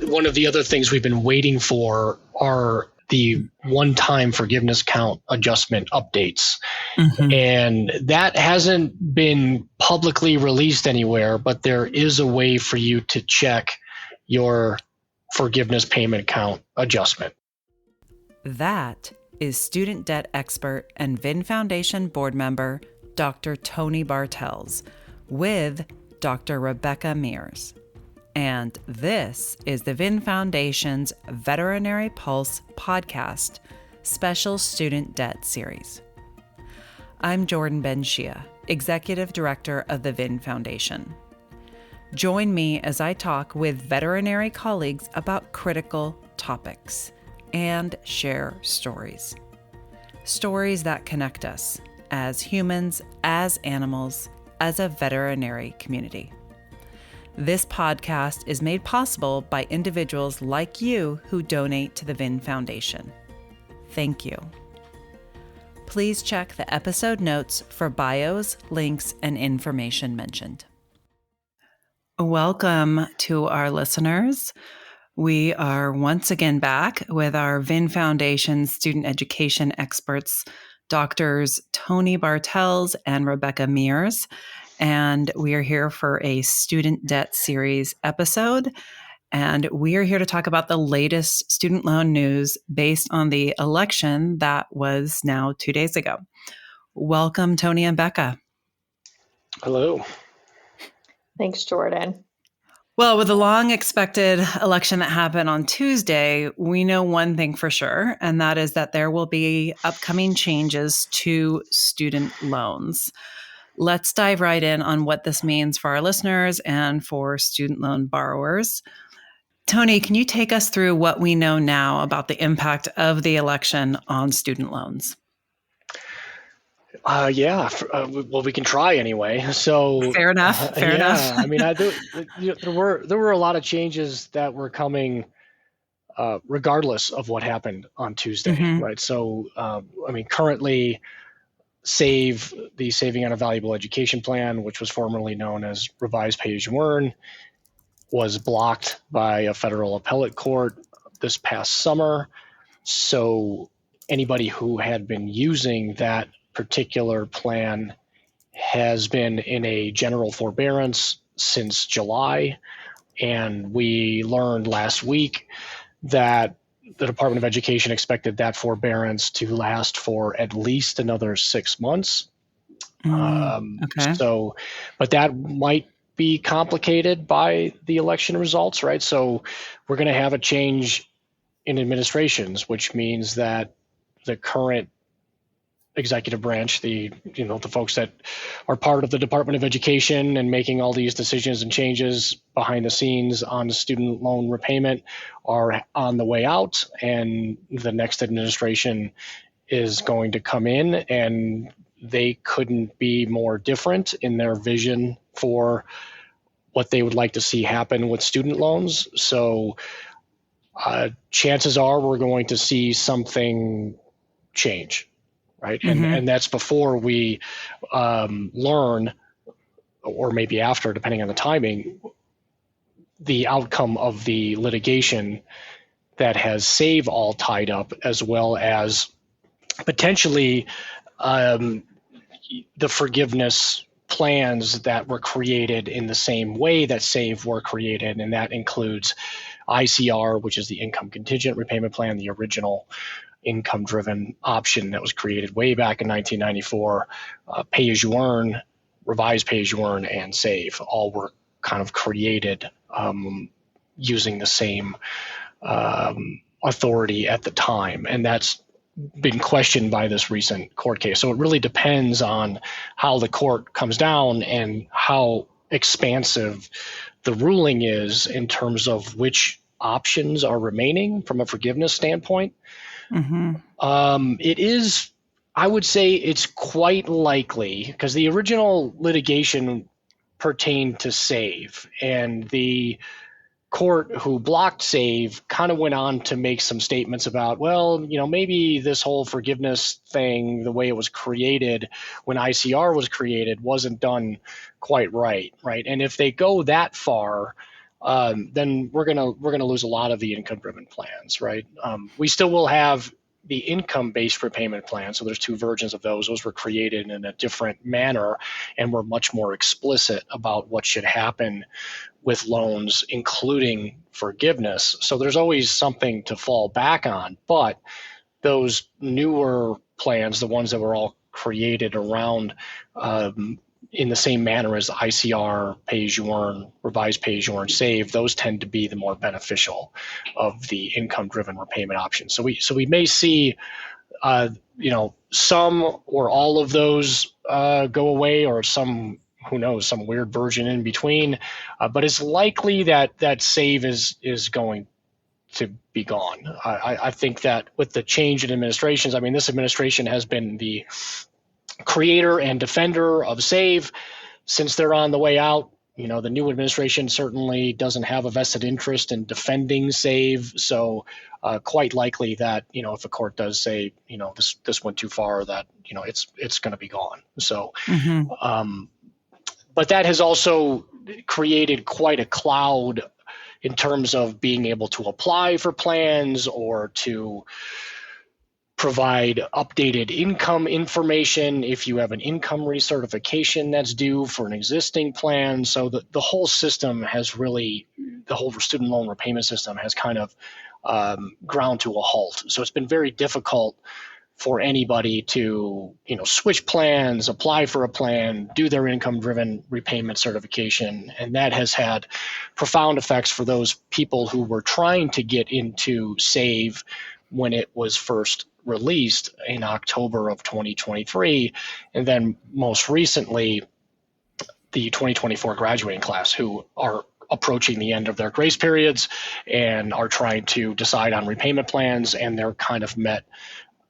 one of the other things we've been waiting for are the one-time forgiveness count adjustment updates. Mm-hmm. And that hasn't been publicly released anywhere, but there is a way for you to check your forgiveness payment count adjustment. That is student debt expert and VIN Foundation board member, Dr. Tony Bartels, with Dr. Rebecca Mears. And this is the VIN Foundation's Veterinary Pulse podcast, Special Student Debt Series. I'm Jordan Ben-Shia, Executive Director of the VIN Foundation. Join me as I talk with veterinary colleagues about critical topics and share stories. Stories that connect us as humans, as animals, as a veterinary community. This podcast is made possible by individuals like you who donate to the VIN Foundation. Thank you. Please check the episode notes for bios, links, and information mentioned. Welcome to our listeners. We are once again back with our VIN Foundation student education experts, Doctors Tony Bartels and Rebecca Mears. And we are here for a student debt series episode. And we are here to talk about the latest student loan news based on the election that was now 2 days ago. Welcome, Tony and Becca. Hello. Thanks, Jordan. Well, with the long expected election that happened on Tuesday, we know one thing for sure, and that is that there will be upcoming changes to student loans. Let's dive right in on what this means for our listeners and for student loan borrowers. Tony, can you take us through what we know now about the impact of the election on student loans? Well, we can try anyway. So fair enough. Fair enough. I mean, there were a lot of changes that were coming, regardless of what happened on Tuesday, Mm-hmm. right? So, currently, the Saving on a Valuable Education Plan, which was formerly known as Revised Pay As You Earn, was blocked by a federal appellate court this past summer. So anybody who had been using that particular plan has been in a general forbearance since July. And we learned last week that the Department of Education expected that forbearance to last for at least another 6 months. Okay. But that might be complicated by the election results, right? So we're going to have a change in administrations, which means that the current executive branch, the folks that are part of the Department of Education and making all these decisions and changes behind the scenes on student loan repayment, are on the way out, and the next administration is going to come in, and they couldn't be more different in their vision for what they would like to see happen with student loans. So chances are we're going to see something change. Right. Mm-hmm. And that's before we learn, or maybe after, depending on the timing, the outcome of the litigation that has SAVE all tied up, as well as potentially the forgiveness plans that were created in the same way that SAVE were created. And that includes ICR, which is the income contingent repayment plan, the original income-driven option that was created way back in 1994, pay-as-you-earn, revised pay-as-you-earn, and SAVE all were kind of created using the same authority at the time. And that's been questioned by this recent court case. So it really depends on how the court comes down and how expansive the ruling is in terms of which options are remaining from a forgiveness standpoint. Mm-hmm. It is, I would say it's quite likely, because the original litigation pertained to SAVE, and the court who blocked SAVE kind of went on to make some statements about, well, maybe this whole forgiveness thing, the way it was created when ICR was created, wasn't done quite right? And if they go that far, then we're gonna lose a lot of the income-driven plans, right? We still will have the income-based repayment plan. So there's two versions of those. Those were created in a different manner, and we're much more explicit about what should happen with loans, including forgiveness. So there's always something to fall back on. But those newer plans, the ones that were all created around in the same manner as ICR, pay-as-you-earn, revised pay-as-you-earn, save, those tend to be the more beneficial of the income-driven repayment options. So we may see, some or all of those go away, or some, who knows, some weird version in between. But it's likely that save is going to be gone. I think that with the change in administrations, I mean, this administration has been the creator and defender of save since they're on the way out. The new administration certainly doesn't have a vested interest in defending save. So quite likely that, if a court does say, this went too far, that, it's going to be gone. So, but that has also created quite a cloud in terms of being able to apply for plans or to provide updated income information if you have an income recertification that's due for an existing plan. So the whole system has really, the whole student loan repayment system has kind of ground to a halt. So it's been very difficult for anybody to, switch plans, apply for a plan, do their income-driven repayment certification. And that has had profound effects for those people who were trying to get into SAVE when it was first released in October of 2023. And then most recently, the 2024 graduating class, who are approaching the end of their grace periods and are trying to decide on repayment plans, and they're kind of met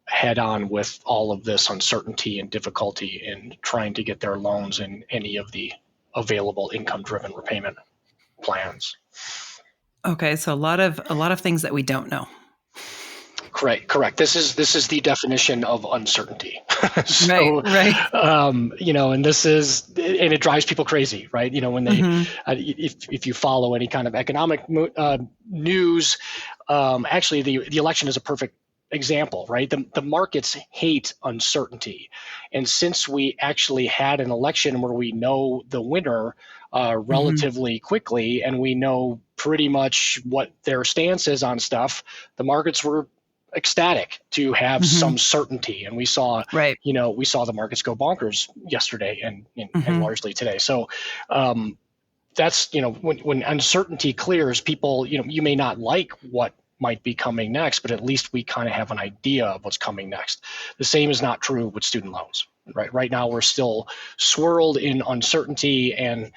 head on with all of this uncertainty and difficulty in trying to get their loans in any of the available income-driven repayment plans. Okay, so a lot of things that we don't know. Correct. This is the definition of uncertainty. So, right. And it drives people crazy, right? When they, if you follow any kind of economic news, actually the election is a perfect example, right? The markets hate uncertainty. And since we actually had an election where we know the winner relatively quickly, and we know pretty much what their stance is on stuff, the markets were ecstatic to have some certainty. And we saw, we saw the markets go bonkers yesterday and largely today. So that's, when uncertainty clears, people, you may not like what might be coming next, but at least we kind of have an idea of what's coming next. The same is not true with student loans, right? Right now, we're still swirled in uncertainty, and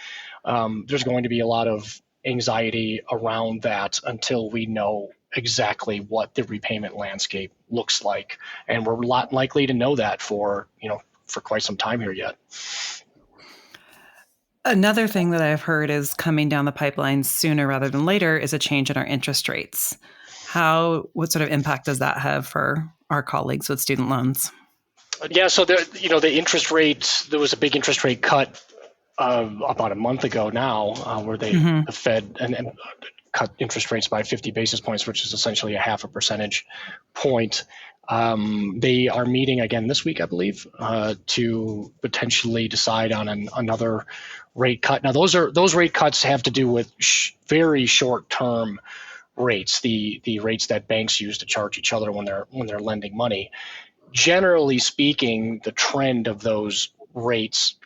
there's going to be a lot of anxiety around that until we know exactly what the repayment landscape looks like. And we're not likely to know that for quite some time here yet. Another thing that I've heard is coming down the pipeline sooner rather than later is a change in our interest rates. What sort of impact does that have for our colleagues with student loans? Yeah, so the interest rate, there was a big interest rate cut about a month ago now, where the Fed and cut interest rates by 50 basis points, which is essentially a half a percentage point. They are meeting again this week, I believe, to potentially decide on another rate cut. Now, those rate cuts have to do with very short-term rates, the rates that banks use to charge each other when they're lending money. Generally speaking, the trend of those rates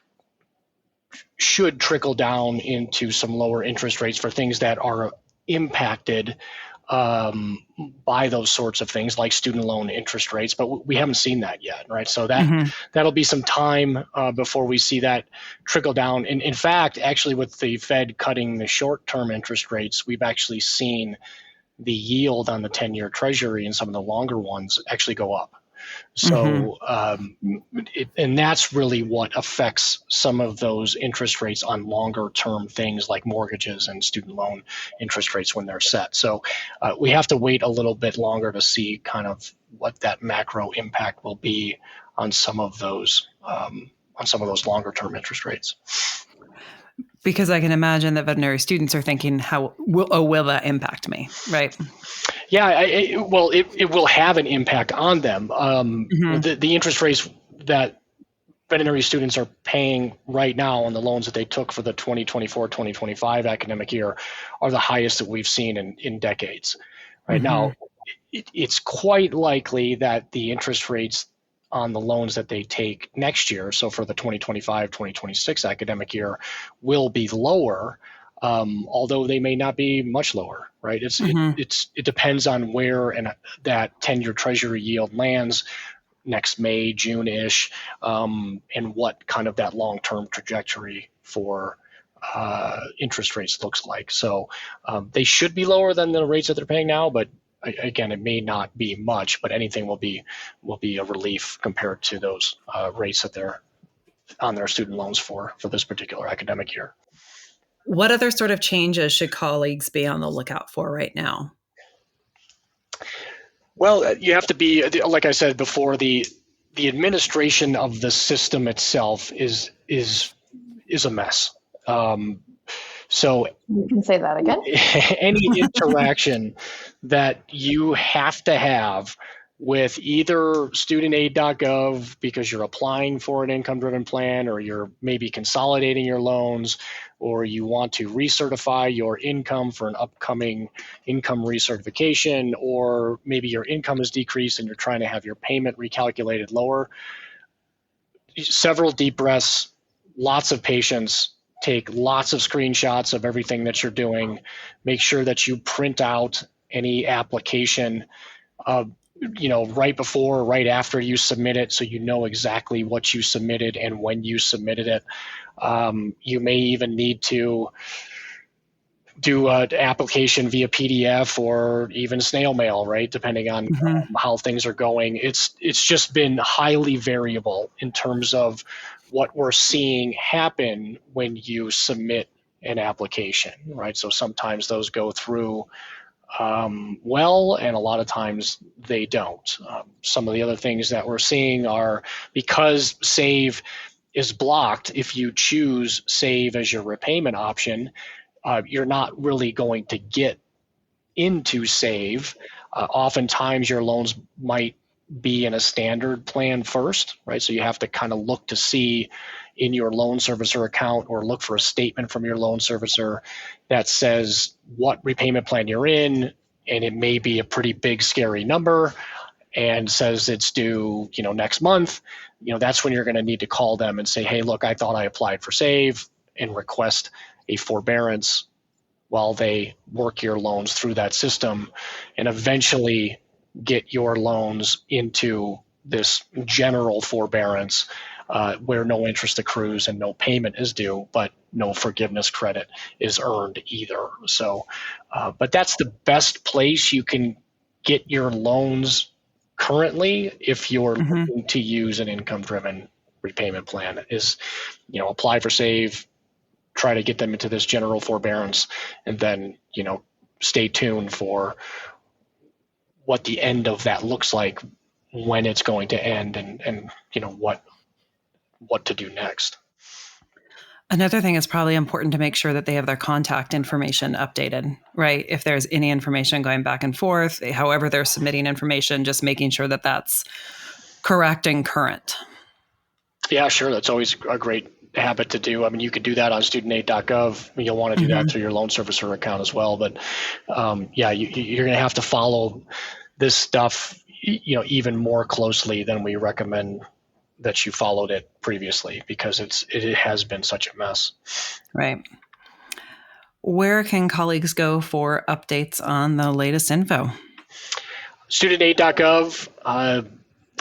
should trickle down into some lower interest rates for things that are impacted by those sorts of things, like student loan interest rates, but we haven't seen that yet, right? So that'll be some time before we see that trickle down. And in fact, actually, with the Fed cutting the short-term interest rates, we've actually seen the yield on the 10-year Treasury and some of the longer ones actually go up. So, and that's really what affects some of those interest rates on longer term things like mortgages and student loan interest rates when they're set. So we have to wait a little bit longer to see kind of what that macro impact will be on some of those longer term interest rates. Because I can imagine that veterinary students are thinking, will that impact me, right? Yeah, it will have an impact on them. The interest rates that veterinary students are paying right now on the loans that they took for the 2024-2025 academic year are the highest that we've seen in decades. Right now, it's quite likely that the interest rates on the loans that they take next year, so for the 2025-2026 academic year, will be lower, although they may not be much lower, right? It depends on where and that 10-year treasury yield lands next May, June-ish, and what kind of that long-term trajectory for interest rates looks like. So they should be lower than the rates that they're paying now, but again, it may not be much, but anything will be a relief compared to those rates that they're on their student loans for this particular academic year. What other sort of changes should colleagues be on the lookout for right now? Well, you have to be, like I said before, the administration of the system itself is a mess. So you can say that again. Any interaction that you have to have with either studentaid.gov because you're applying for an income-driven plan, or you're maybe consolidating your loans, or you want to recertify your income for an upcoming income recertification, or maybe your income is decreased and you're trying to have your payment recalculated lower. Several deep breaths, lots of patience. Take lots of screenshots of everything that you're doing. Make sure that you print out any application, right before or right after you submit it, so you know exactly what you submitted and when you submitted it. You may even need to do an application via PDF or even snail mail, right? Depending on how things are going. It's just been highly variable in terms of what we're seeing happen when you submit an application, right? So sometimes those go through well, and a lot of times they don't. Some of the other things that we're seeing are, because SAVE is blocked, if you choose SAVE as your repayment option, you're not really going to get into SAVE. Oftentimes your loans might be in a standard plan first, right? So you have to kind of look to see in your loan servicer account, or look for a statement from your loan servicer that says what repayment plan you're in, and it may be a pretty big scary number and says it's due, next month. That's when you're going to need to call them and say, hey, look, I thought I applied for SAVE, and request a forbearance while they work your loans through that system, and eventually get your loans into this general forbearance where no interest accrues and no payment is due, but no forgiveness credit is earned either. So, but that's the best place you can get your loans currently if you're looking to use an income-driven repayment plan, is, apply for SAVE, try to get them into this general forbearance, and then, stay tuned for what the end of that looks like, when it's going to end, and what to do next. Another thing is probably important to make sure that they have their contact information updated, right? If there's any information going back and forth, however they're submitting information, just making sure that that's correct and current. Yeah, sure. That's always a great habit to do. I mean, you could do that on studentaid.gov. You'll want to do that through your loan servicer account as well. But you're going to have to follow this stuff, even more closely than we recommend that you followed it previously, because it has been such a mess. Right. Where can colleagues go for updates on the latest info? Studentaid.gov,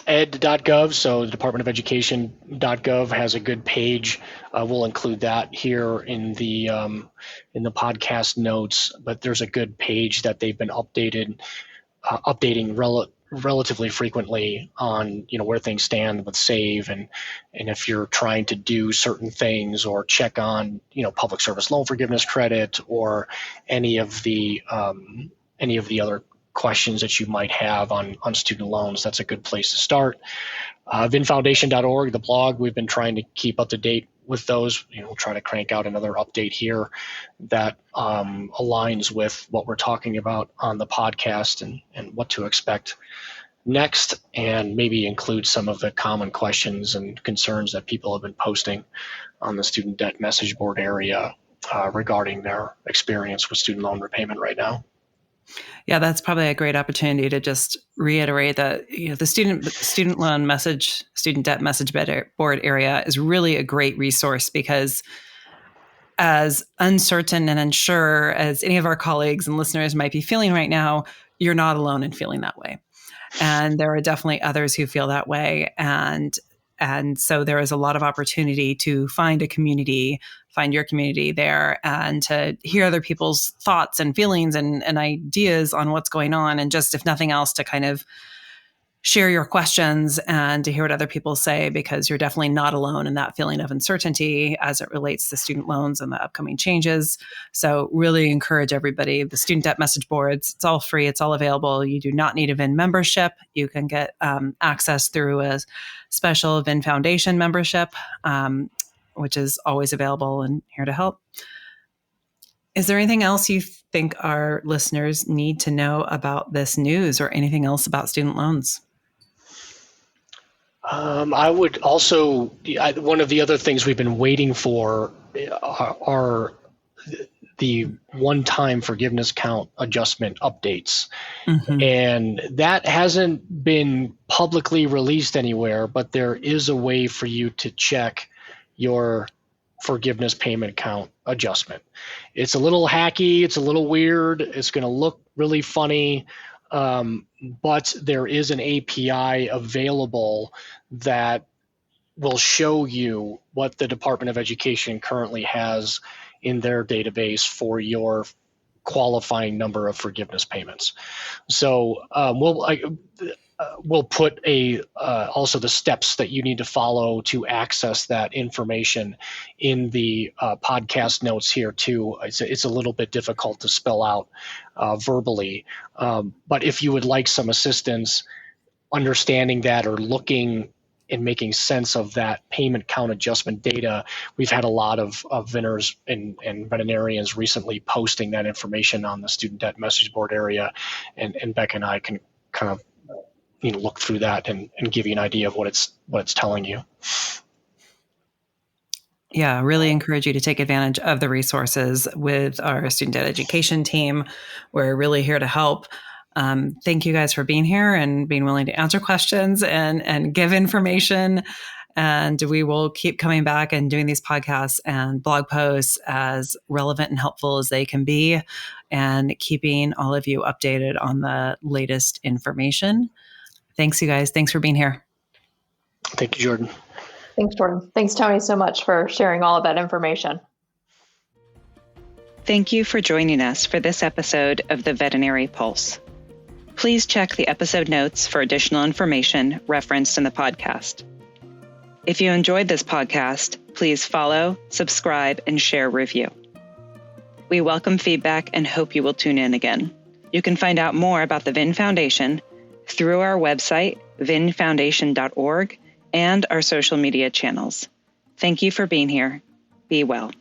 ed.gov, so the Department of Education.gov has a good page. We'll include that here in the podcast notes, but there's a good page that they've been updating relatively frequently on where things stand with SAVE, and if you're trying to do certain things or check on public service loan forgiveness credit, or any of the other questions that you might have on student loans, that's a good place to start. VINFoundation.org, the blog, we've been trying to keep up to date with those, we'll try to crank out another update here that aligns with what we're talking about on the podcast and what to expect next, and maybe include some of the common questions and concerns that people have been posting on the student debt message board area regarding their experience with student loan repayment right now. Yeah, that's probably a great opportunity to just reiterate that the student debt message board area is really a great resource, because as uncertain and unsure as any of our colleagues and listeners might be feeling right now, you're not alone in feeling that way. And there are definitely others who feel that way. And so there is a lot of opportunity to find your community there, and to hear other people's thoughts and feelings and ideas on what's going on. And just, if nothing else, to kind of share your questions and to hear what other people say, because you're definitely not alone in that feeling of uncertainty as it relates to student loans and the upcoming changes. So really encourage everybody. The student debt message boards, it's all free. It's all available. You do not need a VIN membership. You can get access through a special VIN Foundation membership, which is always available and here to help. Is there anything else you think our listeners need to know about this news, or anything else about student loans? I would also, one of the other things we've been waiting for are the one-time forgiveness count adjustment updates. Mm-hmm. And that hasn't been publicly released anywhere, but there is a way for you to check your forgiveness payment count adjustment. It's a little hacky, it's a little weird, it's going to look really funny. But there is an API available that will show you what the Department of Education currently has in their database for your qualifying number of forgiveness payments. So we'll put also the steps that you need to follow to access that information in the podcast notes here too. It's a little bit difficult to spell out verbally, but if you would like some assistance understanding that, or looking and making sense of that payment count adjustment data, we've had a lot of VINers and veterinarians recently posting that information on the student debt message board area, and Becca and I can kind of look through that and give you an idea of what it's telling you. Yeah, really encourage you to take advantage of the resources with our student debt education team. We're really here to help. Thank you guys for being here and being willing to answer questions and give information. And we will keep coming back and doing these podcasts and blog posts as relevant and helpful as they can be, and keeping all of you updated on the latest information. Thanks, you guys. Thanks for being here. Thank you, Jordan. Thanks, Jordan. Thanks, Tony, so much for sharing all of that information. Thank you for joining us for this episode of the Veterinary Pulse. Please check the episode notes for additional information referenced in the podcast. If you enjoyed this podcast, please follow, subscribe, and share a review. We welcome feedback and hope you will tune in again. You can find out more about the VIN Foundation through our website, vinfoundation.org, and our social media channels. Thank you for being here. Be well.